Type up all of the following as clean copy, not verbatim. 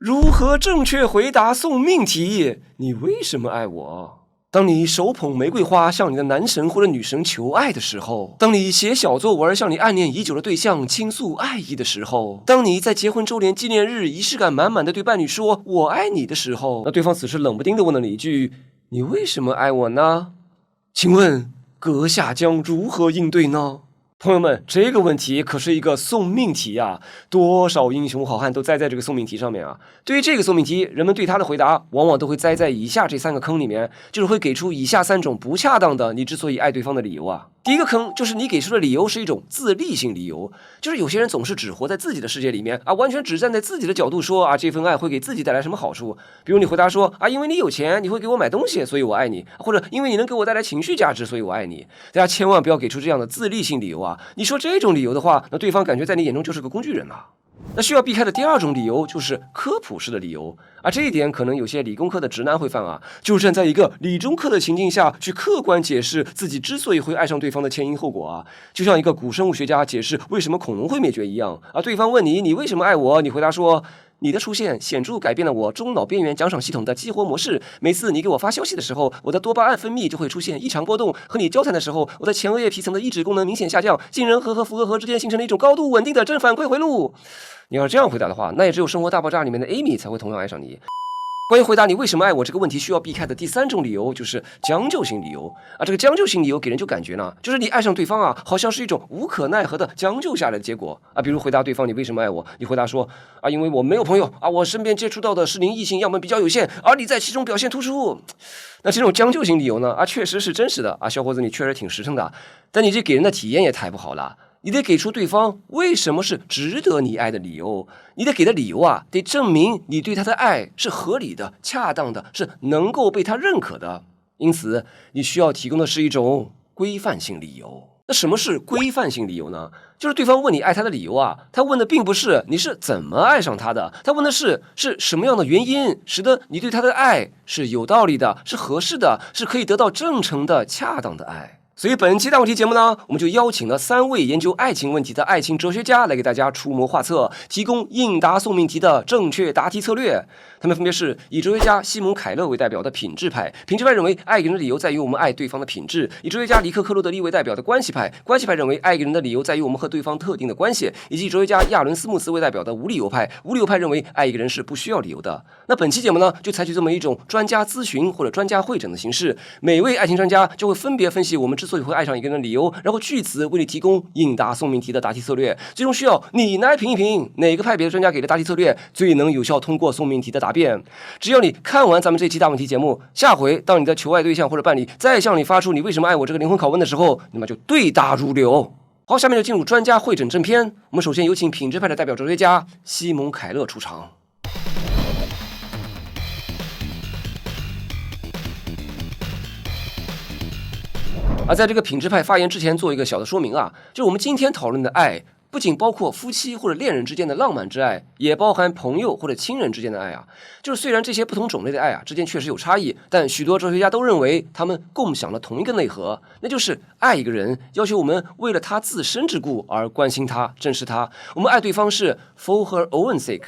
如何正確回答送命題？你為什麼愛我？當你手捧玫瑰花向你的男神或者女神求愛的時候，當你寫小作文向你暗戀已久的對象傾訴愛意的時候，當你在結婚周年紀念日儀式感滿滿的對伴侶說我愛你的時候，那對方此時冷不丁的問了你一句，你為什麼愛我呢？請問閣下將如何應對呢？朋友們，這個問題可是一個送命題啊！多少英雄好漢都栽在這個送命題上面啊！對於這個送命題，人們對他的回答往往都會栽在以下這3個坑裡面，就是會給出以下3種不恰當的你之所以愛對方的理由啊。第一個坑就是你給出的理由是一種自利性理由，就是有些人总是只活在自己的世界裡面啊，完全只站在自己的角度說啊，这份愛會給自己帶來什麼好處？比如你回答說啊，因為你有錢，你會給我買東西，所以我愛你，或者因為你能給我帶來情緒價值，所以我愛你。大家千萬不要給出這樣的自利性理由啊！你說這種理由的話，那對方感覺在你眼中就是個工具人了。那需要避開的第2種理由就是科普式的理由啊，這一點可能有些理工科的直男會犯啊，就是站在一個理中客的情境下去客觀解釋自己之所以會愛上對方的前因後果啊，就像一個古生物學家解釋為什麼恐龍會滅絕一樣啊。對方問你，你為什麼愛我？你回答說，你的出現顯著改變了我中腦邊緣獎賞系統的激活模式。每次你給我發消息的時候，我的多巴胺分泌就會出現異常波動。和你交談的時候，我的前額葉皮層的抑制功能明顯下降。杏仁核和福格核之間形成了一種高度穩定的正反饋回路。你要這樣回答的話，那也只有《生活大爆炸》裡面的 Amy 才會同樣愛上你。關於回答你為什麼愛我這個問題需要避開的第3種理由就是將就性理由啊。這個將就性理由給人就感覺呢，就是你愛上對方啊，好像是一種無可奈何的將就下來的結果啊。比如回答對方你為什麼愛我，你回答說啊，因為我沒有朋友啊，我身邊接觸到的適齡異性樣本比較有限，而你在其中表現突出。那這種將就性理由呢啊，確實是真實的啊，小伙子你確實挺實誠的，但你這給人的體驗也太不好了。你得給出對方為什麼是值得你愛的理由，你得給的理由啊，得證明你對他的愛是合理的、恰當的，是能夠被他認可的。因此，你需要提供的是一種規範性理由。那什麼是規範性理由呢？就是对方問你愛他的理由啊，他問的並不是你是怎麼愛上他的，他問的是什麼樣的原因使得你對他的愛是有道理的、是合適的、是可以得到正誠的、恰當的愛。所以本期大問題節目呢，我們就邀請了3位研究愛情問題的愛情哲學家來給大家出謀劃策，提供應答送命題的正確答題策略。他們分別是以哲學家西蒙·凱勒為代表的品質派，品質派認為愛一個人的理由在於我們愛對方的品質；以哲學家里克·克洛德利為代表的關係派，關係派認為愛一個人的理由在於我們和對方特定的關係；以及哲學家亞倫·斯穆斯為代表的無理由派，無理由派認為愛一個人是不需要理由的。那本期節目呢，就採取這麼一種專家諮詢或者專家會診的形式，每位愛情專家就會分別分析我們之所以會愛上一個人的理由，然後據此為你提供應答送命題的答題策略。最終需要你來評一評哪個派別的專家給的答題策略最能有效通過送命題的答辯。只要你看完咱們这期大問題節目，下回當你的求愛對象或者伴侶再向你發出你為什麼愛我這個靈魂拷問的時候，那麼就對答如流。好，下面就進入專家會診正片。我們首先有請品質派的代表哲學家西蒙·凱勒出場。而在這個品質派發言之前，做一個小的說明啊，就是我們今天討論的愛，不僅包括夫妻或者戀人之間的浪漫之愛，也包含朋友或者親人之間的愛啊。就是雖然這些不同種類的愛啊之間確實有差異，但許多哲學家都認為他們共享了同一個內核，那就是愛一個人要求我們為了他自身之故而關心他、正視他。我們愛對方是 for her own sake。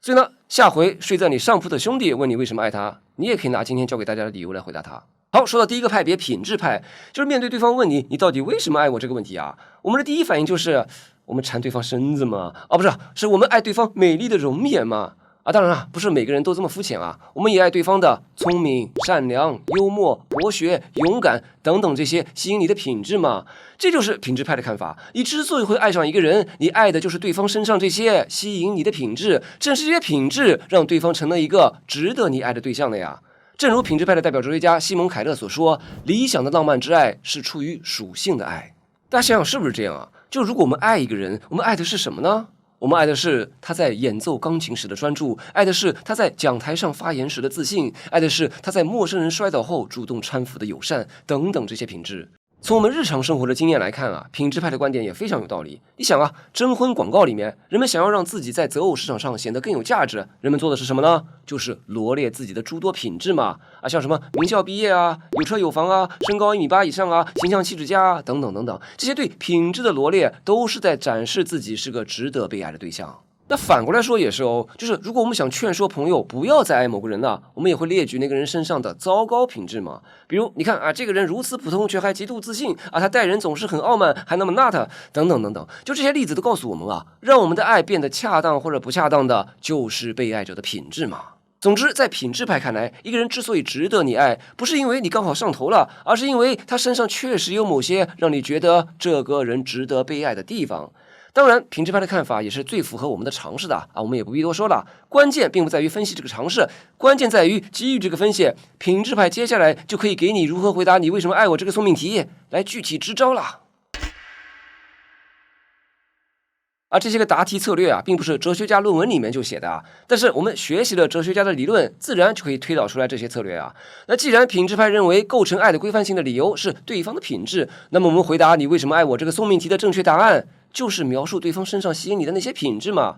所以呢，下回睡在你上鋪的兄弟問你為什麼愛他，你也可以拿今天教給大家的理由來回答他。好，說到第一個派別品質派，就是面對對方問你到底為什麼愛我這個問題啊，我們的第一反應就是我們饞對方身子嘛，不是，是我們愛對方美麗的容顏嘛。當然了，不是每個人都這麼膚淺啊，我們也愛對方的聰明、善良、幽默、博學、勇敢等等這些吸引你的品質嘛。這就是品質派的看法。你之所以會愛上一個人，你愛的就是對方身上這些吸引你的品質，正是這些品質讓對方成了一個值得你愛的對象的呀。正如品質派的代表哲學家西蒙·凱勒所說，理想的浪漫之愛是出於屬性的愛。大家想想是不是這樣啊？就如果我們愛一個人，我們愛的是什麼呢？我們愛的是他在演奏鋼琴時的專注，愛的是他在講台上發言時的自信，愛的是他在陌生人摔倒後主動攙扶的友善等等這些品質。從我們日常生活的經驗來看啊，品質派的觀點也非常有道理。你想啊，徵婚廣告裡面，人們想要讓自己在擇偶市場上顯得更有價值，人們做的是什麼呢？就是羅列自己的諸多品質嘛。像什麼名校畢業啊，有車有房啊，身高1.8米以上啊，形象氣質佳啊，等等等等，這些對品質的羅列都是在展示自己是個值得被愛的對象。那反過來說也是哦，就是如果我們想勸說朋友不要再愛某個人了，我們也會列舉那個人身上的糟糕品質嘛。比如你看啊，這個人如此普通，卻還極度自信啊，他待人總是很傲慢，還那麼邋遢，等等等等。就這些例子都告訴我們啊，讓我們的愛變得恰當或者不恰當的，就是被愛者的品質嘛。總之，在品質派看來，一個人之所以值得你愛，不是因為你剛好上頭了，而是因為他身上確實有某些讓你覺得這個人值得被愛的地方。當然，品質派的看法也是最符合我們的常識的啊，我們也不必多說了。關鍵並不在於分析這個常識，關鍵在於基於這個分析，品質派接下來就可以給你如何回答你為什麼愛我這個送命題來具體支招了。這些個答題策略啊，並不是哲學家論文裡面就寫的啊，但是我們學習了哲學家的理論，自然就可以推導出來這些策略啊。那既然品質派認為構成愛的規範性的理由是對方的品質，那麼我們回答你為什麼愛我這個送命題的正確答案，就是描述對方身上吸引你的那些品質嘛。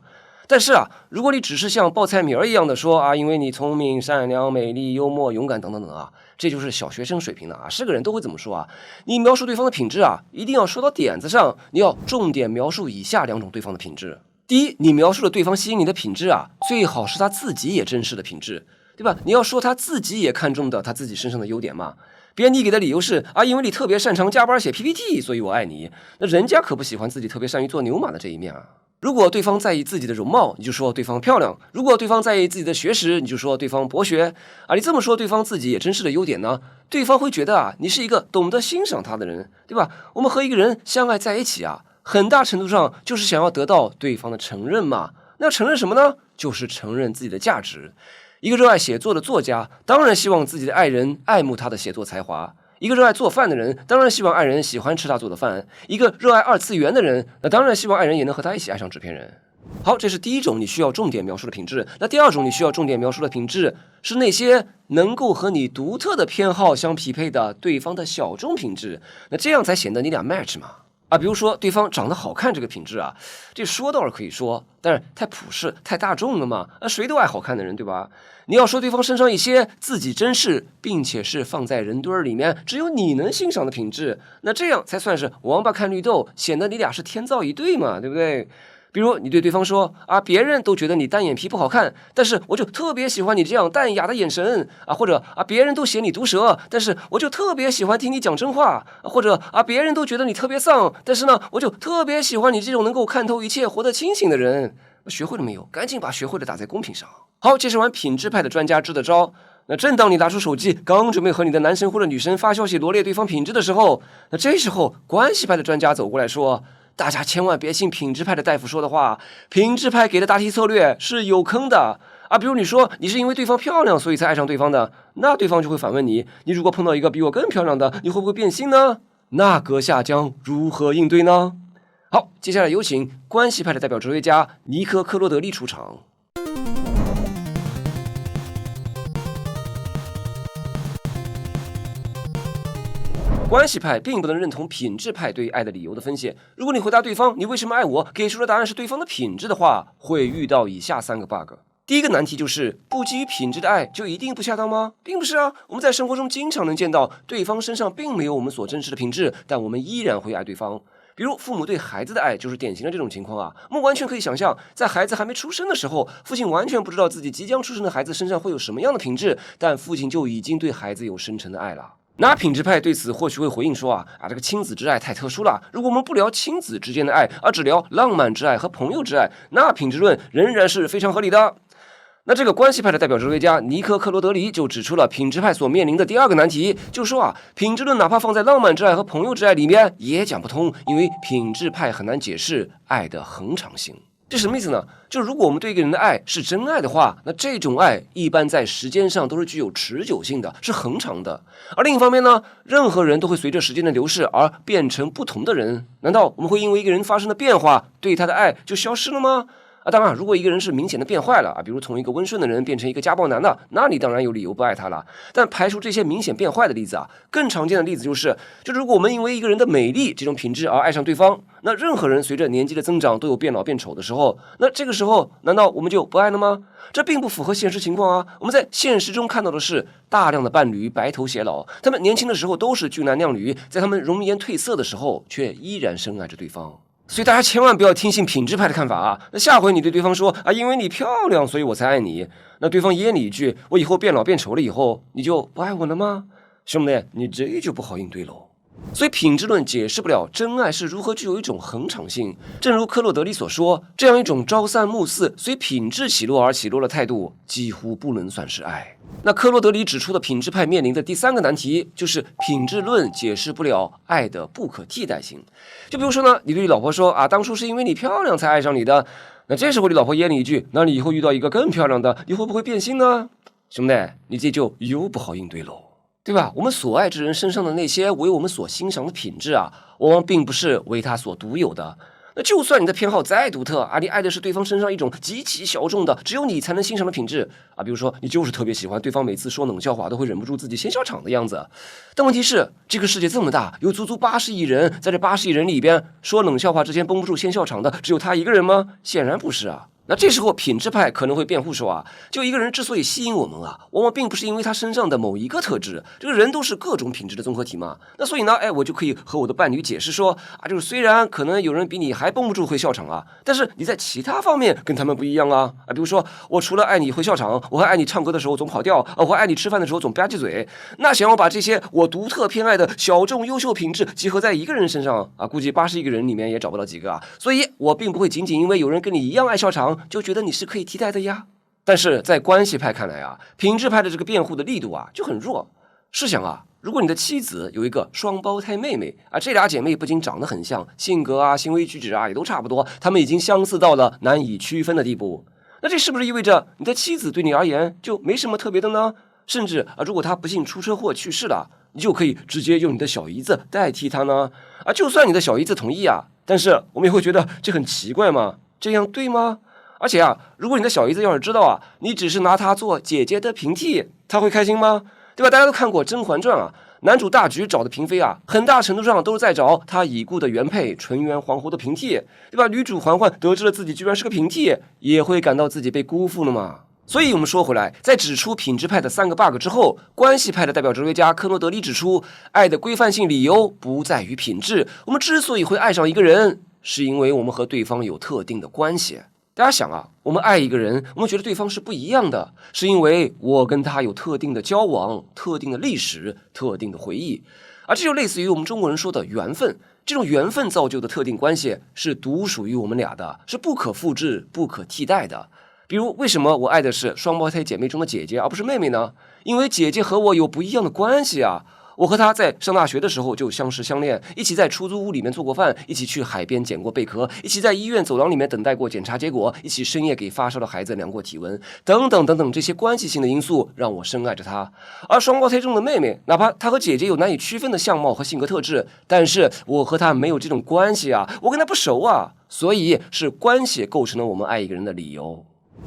但是啊，如果你只是像報菜名一樣的說啊，因為你聰明、善良、美麗、幽默、勇敢等等等啊，這就是小學生水平的啊，是個人都会這麼說啊。你描述對方的品質啊，一定要說到點子上，你要重點描述以下兩種對方的品質。第一，你描述的對方吸引你的品質啊，最好是他自己也珍視的品質，對吧？你要說他自己也看重的他自己身上的優點嘛。別你給的理由是啊，因為你特別擅長加班寫 PPT， 所以我愛你。那人家可不喜歡自己特別善於做牛馬的這一面啊。如果對方在意自己的容貌，你就說對方漂亮；如果對方在意自己的學識，你就說對方博學啊。你這麼說，對方自己也珍視的優點呢，對方會覺得啊，你是一個懂得欣賞他的人，對吧？我們和一個人相愛在一起啊，很大程度上就是想要得到對方的承認嘛。那承認什麼呢？就是承認自己的價值。一個熱愛寫作的作家，當然希望自己的愛人愛慕他的寫作才華。一個熱愛做飯的人，當然希望愛人喜歡吃他做的飯；一個熱愛二次元的人，那當然希望愛人也能和他一起愛上製片人。好，這是第一種你需要重點描述的品質。那第二種你需要重點描述的品質，是那些能夠和你獨特的偏好相匹配的對方的小眾品質。那這樣才顯得你倆 match 嘛。比如說對方長得好看這個品質啊，這說倒是可以說，但是太普世、太大眾了嘛。誰都愛好看的人，對吧？你要說對方身上一些自己珍視，並且是放在人堆裡面只有你能欣賞的品質，那這樣才算是王八看綠豆，顯得你倆是天造一對嘛，对不對？比如你對對方說啊，別人都覺得你單眼皮不好看，但是我就特別喜歡你這樣淡雅的眼神啊，或者啊，別人都嫌你毒舌，但是我就特別喜歡聽你講真話，或者啊，別人都覺得你特別喪，但是呢，我就特別喜歡你這種能夠看透一切、活得清醒的人。學會了沒有？趕緊把學會的打在公屏上。好，介紹完品質派的專家支的招，那正當你拿出手機，剛準備和你的男神或者女神發消息羅列對方品質的時候，那這時候關係派的專家走過來說，大家千萬別信品質派的大夫說的話，品質派給的答題策略是有坑的啊。比如你說你是因為對方漂亮所以才愛上對方的，那對方就會反問你，你如果碰到一個比我更漂亮的，你會不會變心呢？那閣下將如何應對呢？好，接下來有請關係派的代表哲學家尼科·克羅德利出場。關係派並不能認同品質派對愛的理由的分析。如果你回答對方你為什麼愛我，給出的答案是對方的品質的話，會遇到以下3個 bug。第一個難題就是不基於品質的愛就一定不恰當嗎？並不是啊，我們在生活中經常能見到對方身上並沒有我們所珍視的品質，但我們依然會愛對方。比如父母對孩子的愛就是典型的這種情況啊。我們完全可以想象，在孩子還沒出生的時候，父親完全不知道自己即將出生的孩子身上會有什麼樣的品質，但父親就已经對孩子有深沉的愛了。那品質派對此或許會回應說這個親子之愛太特殊了，如果我們不聊親子之間的愛，而只聊浪漫之愛和朋友之愛，那品質論仍然是非常合理的。那這個關係派的代表哲學家尼科·克羅德里就指出了品質派所面臨的第2個難題，就說品質論哪怕放在浪漫之愛和朋友之愛裡面也講不通，因為品質派很難解釋愛的恆常性。這什麼意思呢？就如果我們對一個人的愛是真愛的話，那這種愛一般在時間上都是具有持久性的，是恆長的。而另一方面呢，任何人都會隨着時間的流逝而變成不同的人。難道我們會因為一個人發生的變化，對他的愛就消失了嗎？當然，如果一個人是明顯的變壞了比如從一個溫順的人變成一個家暴男的，那你當然有理由不愛他了。但排除這些明顯變壞的例子更常見的例子就是如果我們因為一個人的美麗這種品質而愛上對方，那任何人隨着年紀的增長都有變老變醜的時候，那這個時候難道我們就不愛了嗎？這並不符合現實情況啊。我們在現實中看到的是大量的伴侶白頭偕老，他們年輕的時候都是俊男靚女，在他們容顏褪色的時候卻依然深愛着對方。所以大家千萬不要聽信品質派的看法啊！那下回你對對方說啊，因為你漂亮，所以我才愛你。那對方噎你一句，我以後變老變醜了以後，你就不愛我了嗎？兄弟，你這就不好應對嘍。所以品質論解釋不了真愛是如何具有一種恆常性。正如科洛德里所說，這樣一種朝三暮四、隨品質起落而起落的態度，幾乎不能算是愛。那科洛德里指出的品質派面臨的第三個難題，就是品質論解釋不了愛的不可替代性。就比如說呢，你對你老婆說啊，當初是因為你漂亮才愛上你的，那這時候你老婆噎你一句，那你以後遇到一個更漂亮的，你會不會變心呢？兄弟，你這就又不好應對嘍。對吧？我們所愛之人身上的那些為我們所欣賞的品質啊，往往並不是為他所獨有的。那就算你的偏好再獨特啊，你愛的是對方身上一種極其小眾的，只有你才能欣賞的品質啊。比如說，你就是特別喜歡對方每次說冷笑話都會忍不住自己先笑場的樣子。但問題是，這個世界這麼大，有足足80億人，在這80億人裡邊，說冷笑話之前繃不住先笑場的，只有他一個人嗎？顯然不是啊。那這時候品質派可能會辯護說啊，就一個人之所以吸引我們啊，往往並不是因為他身上的某一個特質，這個人都是各種品質的綜合體嘛。那所以呢，我就可以和我的伴侶解釋說啊，就是雖然可能有人比你還繃不住會笑場啊，但是你在其他方面跟他們不一樣啊。比如說我除了愛你會笑場，我還愛你唱歌的時候總跑調，我還愛你吃飯的時候總吧唧嘴。那想要把這些我獨特偏愛的小眾優秀品質集合在一個人身上啊，估計80億個人裡面也找不到幾個啊。所以我並不會僅僅因為有人跟你一樣愛笑場，就覺得你是可以替代的呀。但是在關係派看來啊，品質派的這個辯護的力度啊就很弱。試想啊，如果你的妻子有一個雙胞胎妹妹啊，這倆姐妹不僅長得很像，性格啊、行為舉止啊也都差不多，她們已經相似到了難以區分的地步。那這是不是意味着你的妻子對你而言就沒什麼特別的呢？甚至啊，如果她不幸出車禍去世了，你就可以直接用你的小姨子代替她呢？啊，就算你的小姨子同意啊，但是我們也會覺得這很奇怪嗎？這樣對嗎？而且啊，如果你的小姨子要是知道啊，你只是拿她做姐姐的平替，她會開心嗎？對吧？大家都看過《甄嬛傳》啊，男主大舉找的嬪妃啊，很大程度上都是在找他已故的原配純元皇後的平替，對吧？女主嬛嬛得知了自己居然是個平替，也會感到自己被辜負了嘛。所以我們說回來，在指出品質派的3個 bug 之後，關係派的代表哲學家科諾德里指出，愛的規範性理由不在於品質，我們之所以會愛上一個人，是因為我們和對方有特定的關係。大家想啊，我們愛一個人，我們覺得對方是不一樣的，是因為我跟他有特定的交往、特定的歷史、特定的回憶，而這就類似於我們中國人說的緣分。這種緣分造就的特定關係是獨屬於我們倆的，是不可複製、不可替代的。比如，為什麼我愛的是雙胞胎姐妹中的姐姐，而不是妹妹呢？因為姐姐和我有不一樣的關係啊。我和她在上大學的時候就相識相戀，一起在出租屋裡面做過飯，一起去海邊撿過貝殼，一起在醫院走廊裡面等待過檢查結果，一起深夜給發燒的孩子量過體溫，等等等等，這些關係性的因素讓我深愛着她。而雙胞胎中的妹妹，哪怕她和姐姐有難以區分的相貌和性格特質，但是我和她沒有這種關係啊，我跟她不熟啊，所以是關係構成了我們愛一個人的理由。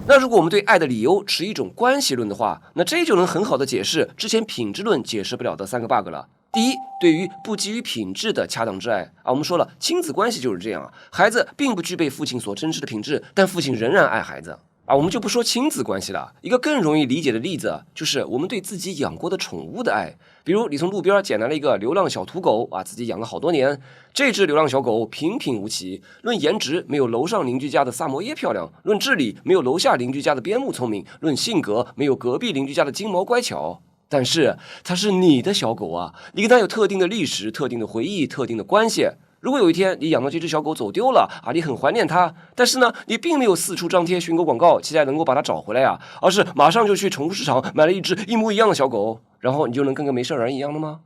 那如果我們對愛的理由持一種關係論的話，那這就能很好的解釋之前品質論解釋不了的3個 bug 了。第一，對於不基於品質的恰當之愛啊，我們說了，親子關係就是這樣啊，孩子並不具備父親所珍視的品質，但父親仍然愛孩子啊。我們就不說親子關係了，一個更容易理解的例子就是我們對自己養過的寵物的愛。比如你從路邊撿來了一個流浪小土狗啊，自己養了好多年，這只流浪小狗平平無奇，論顏值沒有樓上鄰居家的薩摩耶漂亮，論智力沒有樓下鄰居家的邊牧聰明，論性格沒有隔壁鄰居家的金毛乖巧。但是它是你的小狗啊，你跟它有特定的歷史、特定的回憶、特定的關係。如果有一天你養的這只小狗走丟了啊，你很懷念它，但是呢，你並沒有四處張貼尋狗廣告，期待能夠把它找回來啊，而是馬上就去寵物市場買了一只一模一樣的小狗，然後你就能跟個沒事人一樣了嗎？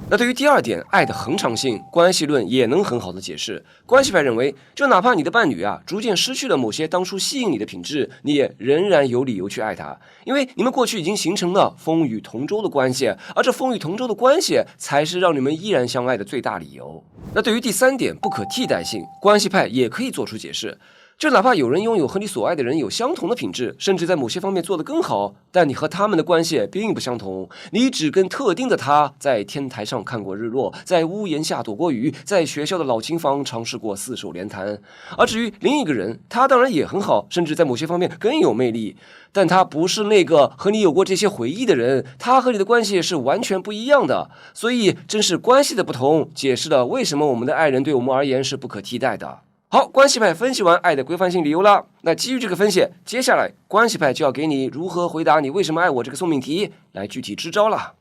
那對於第二點，愛的恆常性，關係論也能很好的解釋。關係派認為，就哪怕你的伴侶啊逐漸失去了某些當初吸引你的品質，你也仍然有理由去愛他，因為你們過去已經形成了風雨同舟的關係，而這風雨同舟的關係才是讓你們依然相愛的最大理由。那對於第三點，不可替代性，關係派也可以做出解釋。就哪怕有人擁有和你所愛的人有相同的品質，甚至在某些方面做得更好，但你和他們的關係並不相同。你只跟特定的他在天台上看過日落，在屋檐下躲過雨，在學校的老琴房嘗試過4手聯彈。而至於另一個人，他當然也很好，甚至在某些方面更有魅力，但他不是那個和你有過這些回憶的人，他和你的關係是完全不一樣的。所以正是關係的不同，解釋了為什麼我們的愛人對我們而言是不可替代的。好，關係派分析完愛的規範性理由了，那基於這個分析，接下來關係派就要給你如何回答你為什麼愛我這個送命題來具體支招了。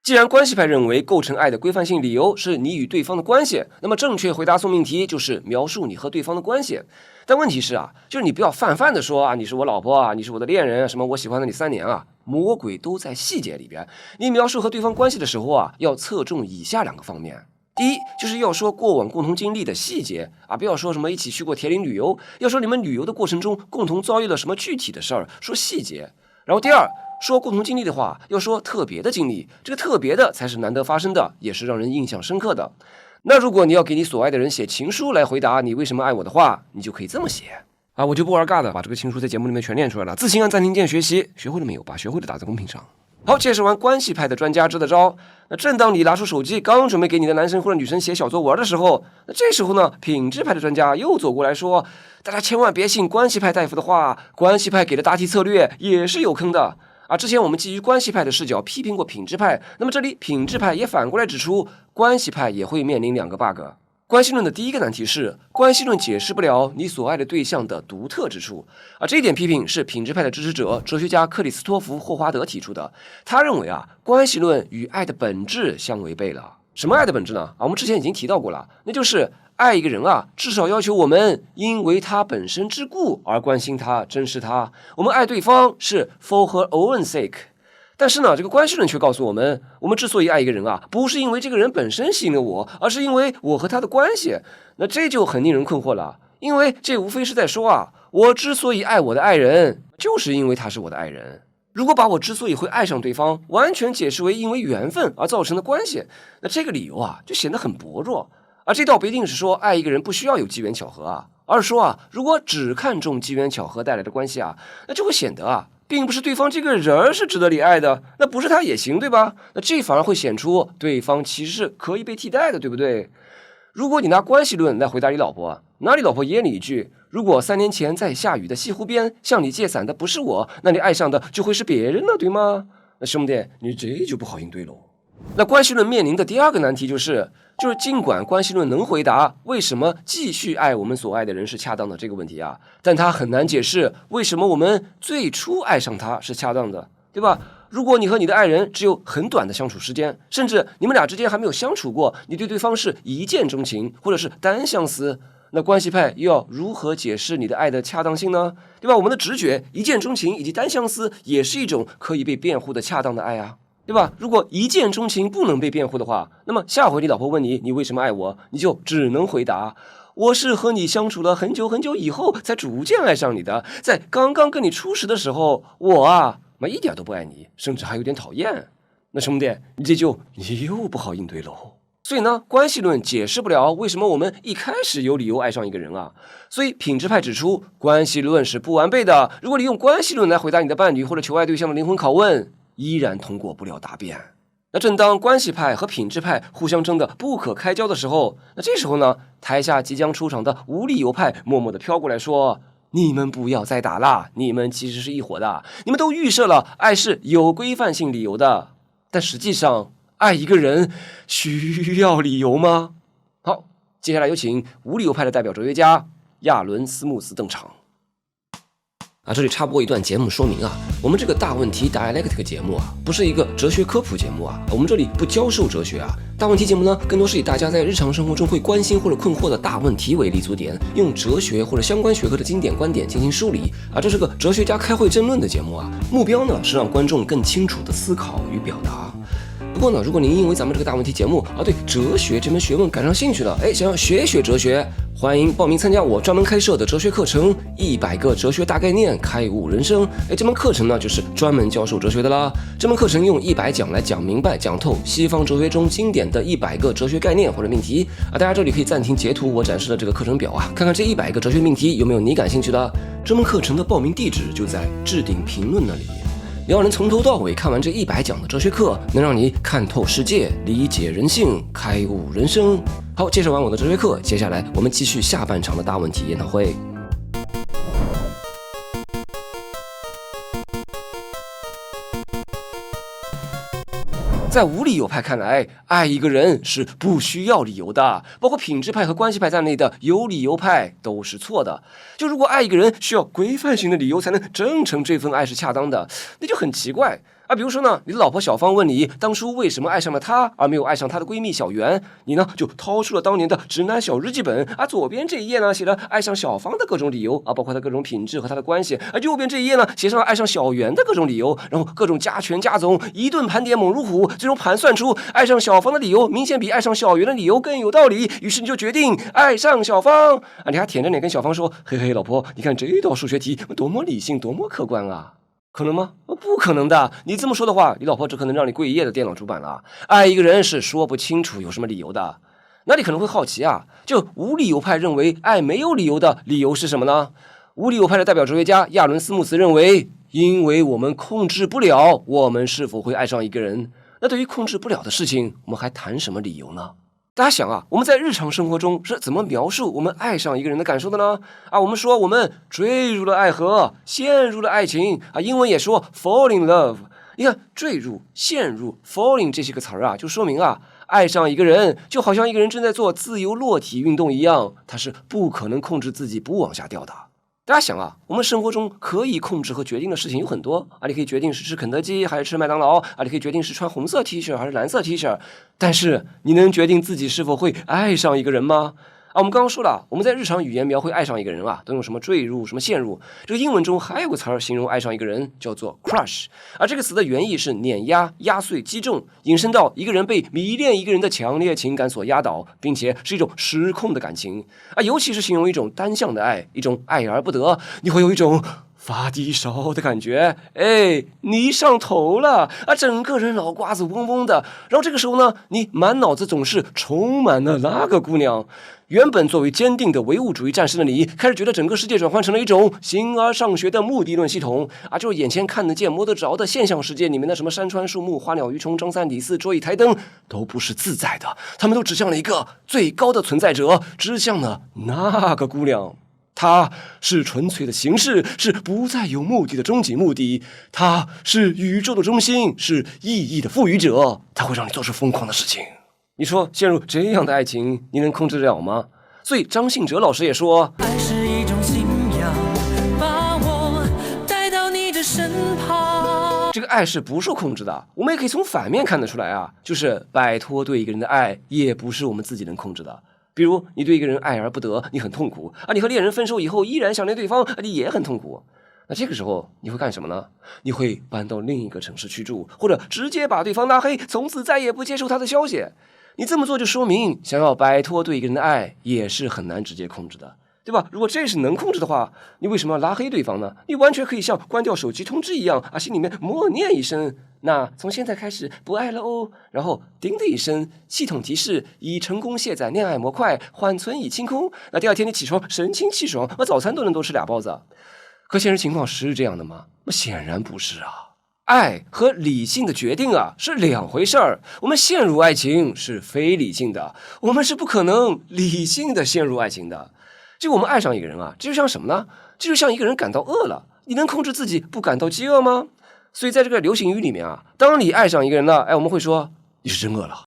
既然關係派認為構成愛的規範性理由是你與對方的關係，那麼正確回答送命題就是描述你和對方的關係。但問題是就是你不要泛泛的說你是我老婆你是我的戀人，什麼我喜歡了你3年魔鬼都在細節裡邊。你描述和對方關係的時候要側重以下2個方面。第一，就是要說過往共同經歷的細節不要說什麼一起去過鐵嶺旅遊，要說你們旅遊的過程中共同遭遇了什麼具體的事兒，說細節。然後第二，說共同經歷的話，要說特別的經歷，這個特別的才是難得發生的，也是讓人印象深刻的。那如果你要給你所愛的人寫情書來回答你為什麼愛我的話，你就可以這麼寫我就不玩尬的，把這個情書在節目裡面全念出來了，自行按暫停鍵學習，學會了沒有？把學會的打在公屏上。好，介紹完關係派的專家支的招，那正當你拿出手機剛準備給你的男生或者女生寫小作文的時候，那這時候呢，品質派的專家又走過來說，大家千萬別信關係派大夫的話，關係派給的答題策略也是有坑的之前我們基於關係派的視角批評過品質派，那麼這裡品質派也反過來指出，關係派也會面臨2個 bug。關係論的第一個難題是，關係論解釋不了你所愛的對象的獨特之處這一點批評是品質派的支持者哲學家克里斯托弗·霍華德提出的。他認為關係論與愛的本質相違背了。什麼愛的本質呢？我們之前已經提到過了，那就是愛一個人至少要求我們因為他本身之故而關心他、珍視他。我們愛對方是 for her own sake。但是呢，這個關係論卻告訴我們，我們之所以愛一個人不是因為這個人本身吸引了我，而是因為我和他的關係。那這就很令人困惑了，因為這無非是在說我之所以愛我的愛人，就是因為他是我的愛人。如果把我之所以會愛上對方完全解釋為因為緣分而造成的關係，那這個理由就顯得很薄弱。而這倒不一定是說愛一個人不需要有機緣巧合而是說如果只看重機緣巧合帶來的關係那就會顯得並不是對方這個人是值得你愛的，那不是他也行，對吧？那這反而會顯出對方其實是可以被替代的，對不对？如果你拿關係論來回答你老婆，那你老婆噎你一句，如果3年前在下雨的西湖邊向你借傘的不是我，那你愛上的就會是別人了，對嗎？那兄弟，你這就不好應對嘍。那關係論面臨的第2個難題就是儘管關係論能回答為什麼繼續愛我們所愛的人是恰當的這個問題但它很難解釋為什麼我們最初愛上他是恰當的，對吧？如果你和你的愛人只有很短的相處時間，甚至你們倆之間還沒有相處過，你對對方是一見鍾情或者是單相思，那關係派又要如何解釋你的愛的恰當性呢？對吧？我們的直覺一見鍾情以及單相思也是一種可以被辯護的恰當的愛對吧？如果一見鍾情不能被辯護的話，那麼下回你老婆問你為什麼愛我，你就只能回答，我是和你相處了很久很久以後才逐漸愛上你的，在剛剛跟你初識的時候，我一點都不愛你，甚至還有點討厭。那兄弟，你又不好應對嘍。所以呢，關係論解釋不了為什麼我們一開始有理由愛上一個人所以品質派指出，關係論是不完備的。如果你用關係論來回答你的伴侶或者求愛對象的靈魂拷問，依然通過不了答辯。那正當關係派和品質派互相爭得不可開交的時候，那這時候呢，台下即將出場的無理由派默默地飄過來說，你們不要再打了，你們其實是一夥的，你们都預設了愛是有規範性理由的，但實際上愛一個人需要理由嗎？好，接下來有請無理由派的代表哲學家亞倫·斯穆斯登場。這裡插播一段節目說明我們這個大問題 Dialectic 節目不是一個哲學科普節目我們這裡不教授哲學大問題節目呢，更多是以大家在日常生活中會關心或者困惑的大問題為立足點，用哲學或者相關學科的經典觀點進行梳理這是個哲學家開會爭論的節目目標呢是讓觀眾更清楚的思考與表達。不過呢，如果您因為咱們這個大問題節目對哲學這門學問感上興趣了，想要學哲學，歡迎報名參加我專門開設的哲學課程100個哲學大概念開悟人生。這門課程呢就是專門教授哲學的啦。這門課程用100講來講明白講透西方哲學中經典的100個哲學概念或者命題大家這裡可以暫停截圖我展示的這個課程表看看這100個哲學命題有沒有你感興趣的。這門課程的報名地址就在置頂評論那裡。要能從頭到尾看完這100講的哲學課，能讓你看透世界，理解人性，開悟人生。好，介紹完我的哲學課，接下來我們繼續下半場的大問題研討會。在無理由派看來，愛一個人是不需要理由的，包括品質派和關係派在內的有理由派都是錯的。就如果愛一個人需要規範性的理由才能證成這份愛是恰當的，那就很奇怪。比如說呢，你的老婆小芳問你當初為什麼愛上了她，而沒有愛上她的閨蜜小圓，你呢就掏出了當年的直男小日記本左邊這一頁呢寫了愛上小芳的各種理由包括她各種品質和她的關係，右邊這一頁呢寫上了愛上小圓的各種理由，然後各種加權加總，一頓盤點猛如虎，最終盤算出愛上小芳的理由明顯比愛上小圓的理由更有道理，於是你就決定愛上小芳你還舔着臉跟小芳說，嘿嘿老婆，你看這道數學題多麼理性多麼客觀啊。可能嗎？不可能的。你這麼說的話，你老婆只可能讓你跪一夜的電腦主板了。愛一個人是說不清楚有什麼理由的。那你可能會好奇就無理由派認為愛沒有理由的理由是什麼呢？無理由派的代表哲學家亞倫斯穆斯認為，因為我們控制不了我們是否會愛上一個人。那對於控制不了的事情，我們還談什麼理由呢？大家想我們在日常生活中是怎麼描述我們愛上一個人的感受的呢？我們說我們墜入了愛河，陷入了愛情英文也說 fall in love。你看墜入、陷入、falling 這些個詞兒就說明愛上一個人就好像一個人正在做自由落體運動一樣，他是不可能控制自己不往下掉的。大家想我們生活中可以控制和決定的事情有很多你可以決定是吃肯德基還是吃麥當勞你可以決定是穿紅色 T 恤還是藍色 T 恤，但是你能決定自己是否會愛上一個人嗎？我們剛剛說了，我們在日常語言描繪愛上一個人都用什麼墜入、什麼陷入。這個英文中還有個詞兒形容愛上一個人，叫做 crush。這個詞的原意是碾壓、壓碎、擊中，引申到一個人被迷戀一個人的強烈情感所壓倒，並且是一種失控的感情尤其是形容一種單向的愛，一種愛而不得，你會有一種發低燒的感覺，你上頭了整個人腦瓜子嗡嗡的。然後這個時候呢，你滿腦子總是充滿了那個姑娘。原本作為堅定的唯物主義戰士的你，開始覺得整個世界轉換成了一種形而上學的目的論系統就是眼前看得見摸得着的現象世界裡面的什麼山川樹木、花鳥魚蟲、張三李四、桌椅台燈都不是自在的，他們都指向了一個最高的存在者，指向了那個姑娘。它是純粹的形式，是不再有目的的終極目的，它是宇宙的中心，是意義的赋予者，它会讓你做出瘋狂的事情。你說陷入這樣的愛情，你能控制得了嗎？所以張信哲老師也說，愛是一種信仰，把我帶到你的身旁。这个愛是不受控制的。我們也可以從反面看得出來就是擺脫對一個人的愛，也不是我們自己能控制的。比如你對一個人愛而不得，你很痛苦你和戀人分手以後依然想念對方你也很痛苦。那這個時候你會幹什麼呢？你會搬到另一個城市去住，或者直接把對方拉黑，從此再也不接受他的消息。你這麼做就說明想要擺脫對一個人的愛也是很難直接控制的，對吧？如果這是能控制的話，你為什麼要拉黑對方呢？你完全可以像關掉手機通知一樣心裡面默念一聲，那從現在開始不愛了哦，然後叮的一聲，系統提示已成功卸載戀愛模塊，緩存已清空。那第二天你起床神清氣爽，早餐都能多吃2包子。可現實情況是這樣的嗎？那顯然不是愛和理性的決定是兩回事兒。我們陷入愛情是非理性的，我們是不可能理性的陷入愛情的。就我們愛上一個人這就像什麼呢？這就像一個人感到餓了，你能控制自己不感到飢餓嗎？所以在這個流行語裡面當你愛上一個人了，我們會說你是真餓了。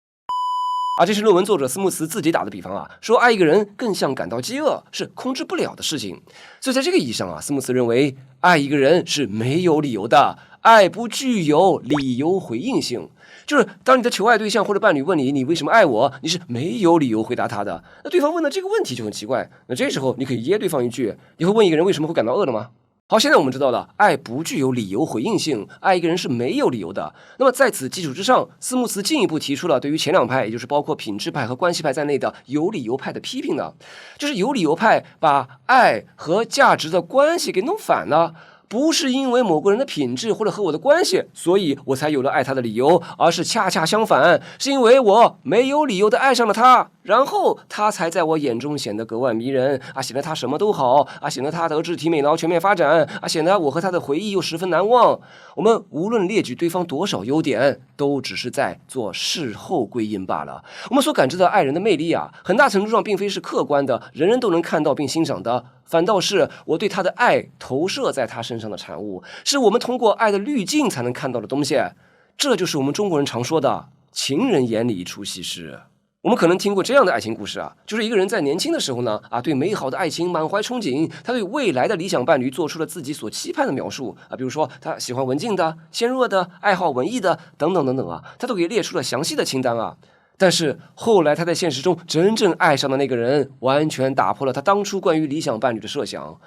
這是論文作者斯穆斯自己打的比方說愛一個人更像感到飢餓，是控制不了的事情。所以在這個意義上斯穆斯認為愛一個人是沒有理由的，愛不具有理由回應性。就是當你的求愛對象或者伴侶問你為什麼愛我，你是沒有理由回答他的。那對方問的這個問題就很奇怪，那這時候你可以噎對方一句，你會問一個人為什麼會感到餓的嗎？好，現在我們知道了，愛不具有理由回應性，愛一個人是沒有理由的。那麼在此基礎之上，斯穆斯進一步提出了對於前兩派，也就是包括品質派和關係派在內的有理由派的批評呢，就是有理由派把愛和價值的關係給弄反了。不是因為某個人的品質或者和我的關係，所以我才有了愛他的理由，而是恰恰相反，是因為我沒有理由的愛上了他，然後他才在我眼中顯得格外迷人顯得他什麼都好顯得他德智體美勞全面發展顯得我和他的回憶又十分難忘。我們無論列舉對方多少優點，都只是在做事後歸因罷了。我們所感知的愛人的魅力很大程度上並非是客觀的，人人都能看到並欣賞的，反倒是我對他的愛投射在他身上的產物，是我們通過愛的濾鏡才能看到的東西。這就是我們中國人常說的情人眼裡一出西施。我們可能聽過這樣的愛情故事啊，就是一個人在年輕的時候呢，對美好的愛情滿懷憧憬，他對未來的理想伴侶做出了自己所期盼的描述啊，比如說他喜歡文靜的、纖弱的、愛好文藝的等等等等啊，他都給列出了詳細的清單啊。但是後來他在現實中真正愛上的那個人，完全打破了他當初關於理想伴侶的設想。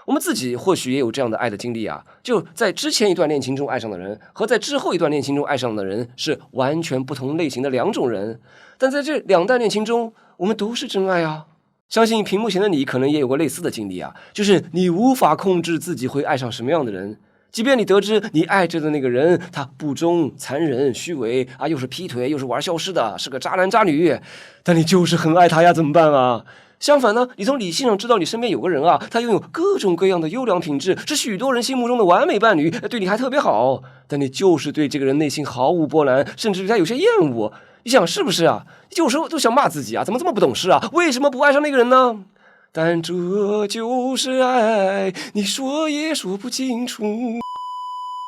我們自己或許也有這樣的愛的經歷啊，就在之前一段戀情中愛上的人和在之後一段戀情中愛上的人是完全不同類型的兩種人，但在这两段戀情中，我們都是真愛啊。相信屏幕前的你可能也有過類似的經歷啊，就是你無法控制自己會愛上什麼樣的人，即便你得知你愛着的那個人他不忠、殘忍、虛偽啊，又是劈腿又是玩消失的，是個渣男渣女，但你就是很愛他呀，怎麼辦啊？相反呢，你從理性上知道你身邊有個人啊，他擁有各種各樣的優良品質，是許多人心目中的完美伴侶，對你還特別好，但你就是對这個人內心毫無波瀾，甚至對他有些厭惡。你想是不是啊？有時候都想罵自己啊，怎麼這麼不懂事啊？為什麼不愛上那個人呢？但這就是愛，你說也說不清楚。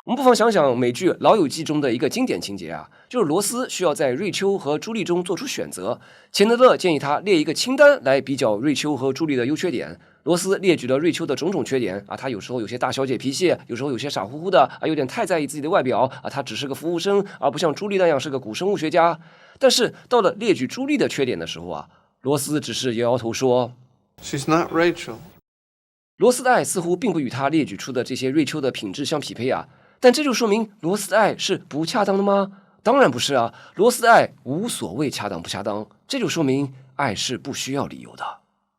我們不妨想想美劇《老友記》中的一個經典情節啊，就是羅斯需要在瑞秋和朱莉中做出選擇。錢德勒建議他列一個清單來比較瑞秋和朱莉的優缺點。羅斯列舉了瑞秋的種種缺點啊，他有時候有些大小姐脾氣，有时候有些傻乎乎的啊，有點太在意自己的外表啊，他只是個服務生，而不像朱莉那樣是個古生物學家。但是到了列舉朱莉的缺點的時候啊，羅斯只是搖搖頭說 She's not Rachel。 羅斯的愛似乎並不與他列舉出的這些瑞秋的品質相匹配啊。但這就說明羅斯的愛是不恰當的嗎？當然不是啊，羅斯的愛無所謂恰當不恰當，這就說明愛是不需要理由的。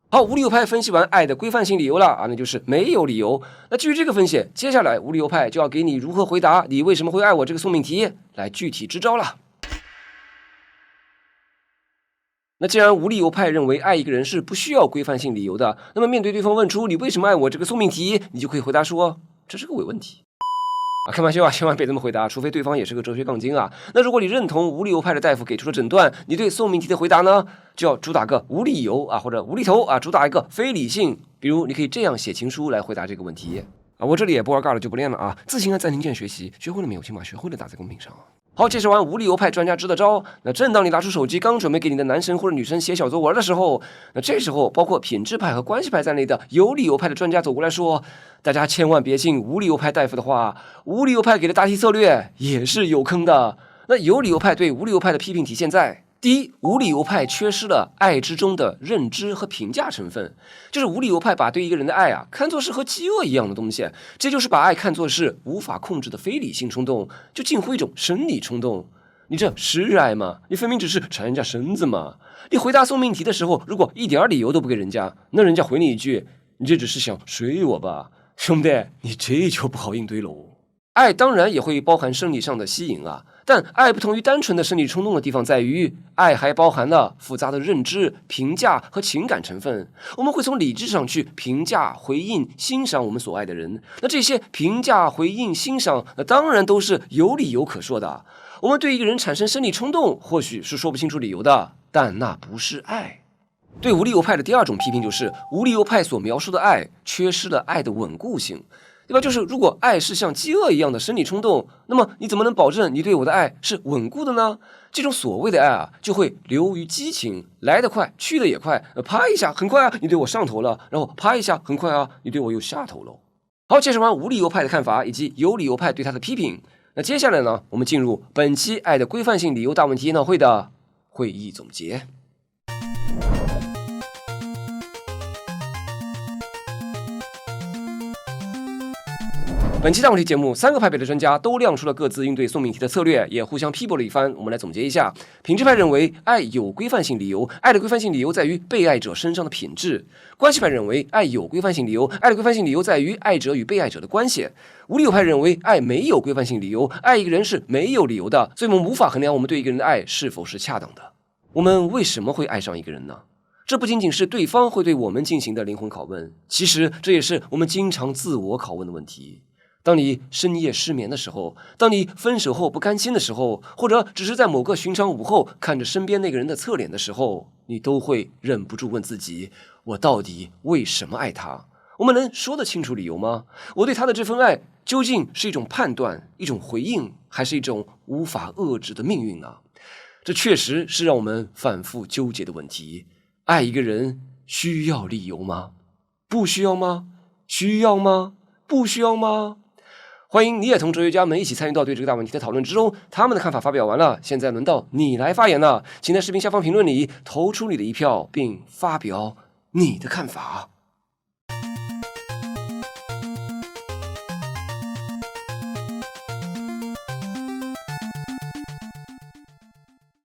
好，無理由派分析完愛的規範性理由了啊，那就是沒有理由。那基於這個分析，接下來無理由派就要給你如何回答你為什麼會愛我這個送命題來具體支招了。那既然無理由派認為愛一個人是不需要規範性理由的，那麼面對對方問出你為什麼愛我這個送命題，你就可以回答說這是個偽問題。開玩笑啊，千萬別這麼回答，除非對方也是個哲學槓精啊。那如果你認同無理由派的大夫給出的診斷，你對送命題的回答呢，就要主打個無理由啊，或者無厘頭啊，主打一個非理性。比如你可以這樣寫情書來回答這個問題啊。我這裡也不玩尬了，就不練了啊。自行按暫停鍵學習，學會了沒有？請把學會了打在公屏上。好，介紹完無理由派專家支的招，那正當你拿出手機剛準備給你的男神或者女神寫小作文的時候，那這時候包括品質派和關係派在內的有理由派的專家走過來說，大家千萬別信無理由派大夫的話，無理由派給的答題策略也是有坑的。那有理由派對無理由派的批評體現在第一，無理由派缺失了愛之中的認知和評價成分，就是無理由派把對一個人的愛啊看作是和飢餓一樣的東西，這就是把愛看作是無法控制的非理性衝動，就近乎一種生理衝動。你這是愛嗎？你分明只是饞人家身子嘛！你回答送命題的時候，如果一點理由都不給人家，那人家回你一句，你這只是想睡我吧，兄弟，你這就不好應對嘍。愛當然也會包含生理上的吸引啊，但愛不同於單純的生理衝動的地方在於，愛還包含了複雜的認知、評價和情感成分。我們會從理智上去評價、回應、欣賞我們所愛的人。那這些評價、回應、欣賞，那當然都是有理由可說的。我們對一個人產生生理衝動，或許是說不清楚理由的，但那不是愛。對無理由派的第二種批評就是，無理由派所描述的愛缺失了愛的穩固性。對吧？就是如果愛是像飢餓一樣的生理衝動，那麼你怎麼能保證你對我的愛是穩固的呢？這種所謂的愛啊，就會流於激情，來得快，去得也快，啪一下很快啊，你對我上頭了，然後啪一下很快啊，你對我又下頭了。好，介紹完無理由派的看法以及有理由派對他的批評，那接下來呢，我們進入本期愛的規範性理由大問題研討會的會議總結。本期大問題節目，3個派別的專家都亮出了各自應對送命題的策略，也互相批駁了一番。我們來總結一下：品質派認為愛有規範性理由，愛的規範性理由在於被愛者身上的品質；關係派認為愛有規範性理由，愛的規範性理由在於愛者與被愛者的關係；無理由派認為愛沒有規範性理由，愛一個人是沒有理由的，所以我們無法衡量我們對一個人的愛是否是恰當的。我們為什麼會愛上一個人呢？這不僅僅是對方會對我們進行的靈魂拷問，其實這也是我們經常自我拷問的問題。當你深夜失眠的時候，當你分手後不甘心的時候，或者只是在某個尋常午後看着身邊那個人的側臉的時候，你都會忍不住問自己，我到底為什麼愛他？我們能說得清楚理由嗎？我對他的這份愛究竟是一種判斷，一種回應，還是一種無法遏制的命運呢？這確實是讓我們反覆糾結的問題。愛一個人需要理由嗎？不需要嗎？需要嗎？不需要嗎？歡迎你也同哲學家們一起參與到對這個大問題的討論之中，他們的看法發表完了，現在輪到你來發言了，請在視頻下方評論裡投出你的一票，並發表你的看法。